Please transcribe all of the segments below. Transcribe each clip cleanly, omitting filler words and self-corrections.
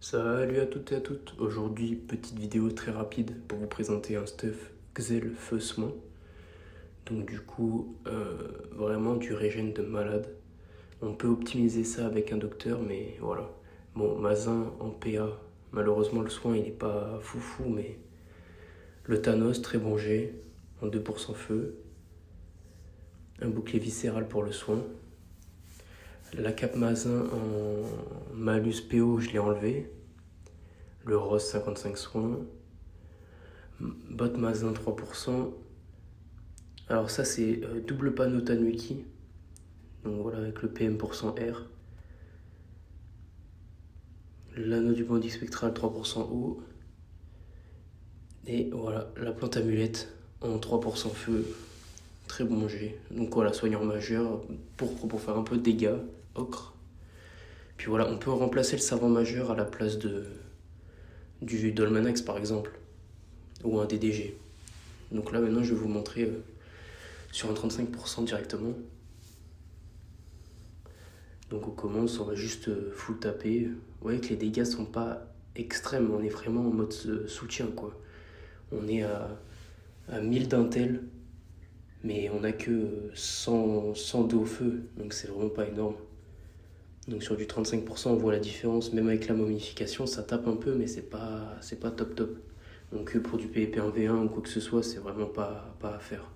Salut à toutes et à toutes. Aujourd'hui, petite vidéo très rapide pour vous présenter un stuff Xel Feussement. Donc du coup, vraiment du régène de malade. On peut optimiser ça avec un docteur, mais voilà. Bon, Mazin en PA, malheureusement le soin il est pas foufou, mais le Thanos, très bon jet, en 2% feu. Un bouclier viscéral pour le soin. La cape Mazin en malus PO, je l'ai enlevé. Le rose 55 soins. Bot Mazin 3%. Alors ça c'est double panneau Tanuki. Donc voilà, avec le PM%R. L'anneau du bandit spectral 3% haut. Et voilà, la plante amulette en 3% feu. Très bon jet. Donc voilà, soigneur majeur pour faire un peu de dégâts. Ocre. Puis voilà, on peut remplacer le savant majeur à la place du Dolmanax par exemple. Ou un DDG. Donc là maintenant je vais vous montrer sur un 35% directement. Donc on commence, on va juste full taper. Vous voyez que les dégâts sont pas extrêmes, on est vraiment en mode soutien quoi. On est à 1000 d'intel, mais on a que 100 de au feu, donc c'est vraiment pas énorme. Donc sur du 35% on voit la différence, même avec la momification ça tape un peu mais c'est pas top top. Donc pour du PvP 1v1 ou quoi que ce soit c'est vraiment pas à faire.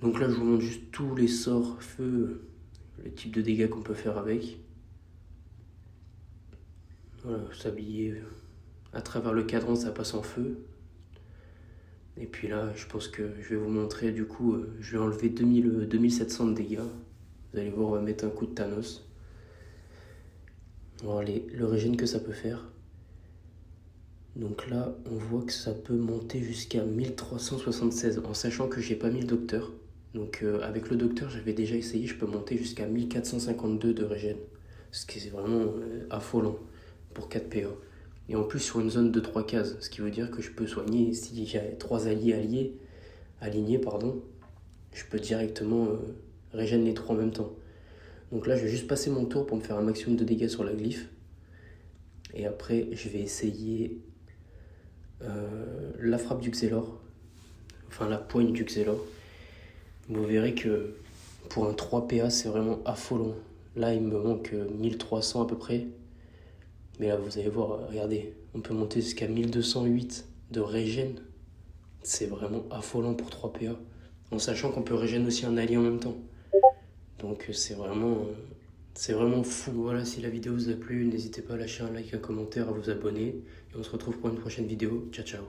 Donc là je vous montre juste tous les sorts feu, le type de dégâts qu'on peut faire avec. Voilà, sablier à travers le cadran, ça passe en feu. Et puis là, je pense que je vais vous montrer, du coup, je vais enlever 2700 de dégâts. Vous allez voir, on va mettre un coup de Thanos. On va voir le régène que ça peut faire. Donc là, on voit que ça peut monter jusqu'à 1376, en sachant que j'ai pas mis le docteur. Donc avec le docteur, j'avais déjà essayé, je peux monter jusqu'à 1452 de régène. Ce qui est vraiment affolant pour 4 PA. Et en plus sur une zone de 3 cases, ce qui veut dire que je peux soigner, si j'ai 3 alignés, je peux directement régénérer les 3 en même temps. Donc là je vais juste passer mon tour pour me faire un maximum de dégâts sur la glyphe. Et après je vais essayer la frappe du Xelor, enfin la poigne du Xelor. Vous verrez que pour un 3 PA c'est vraiment affolant. Là il me manque 1300 à peu près. Mais là, vous allez voir, regardez, on peut monter jusqu'à 1208 de régène. C'est vraiment affolant pour 3 PA. En sachant qu'on peut régène aussi un allié en même temps. Donc c'est vraiment fou. Voilà, si la vidéo vous a plu, n'hésitez pas à lâcher un like, un commentaire, à vous abonner. Et on se retrouve pour une prochaine vidéo. Ciao, ciao.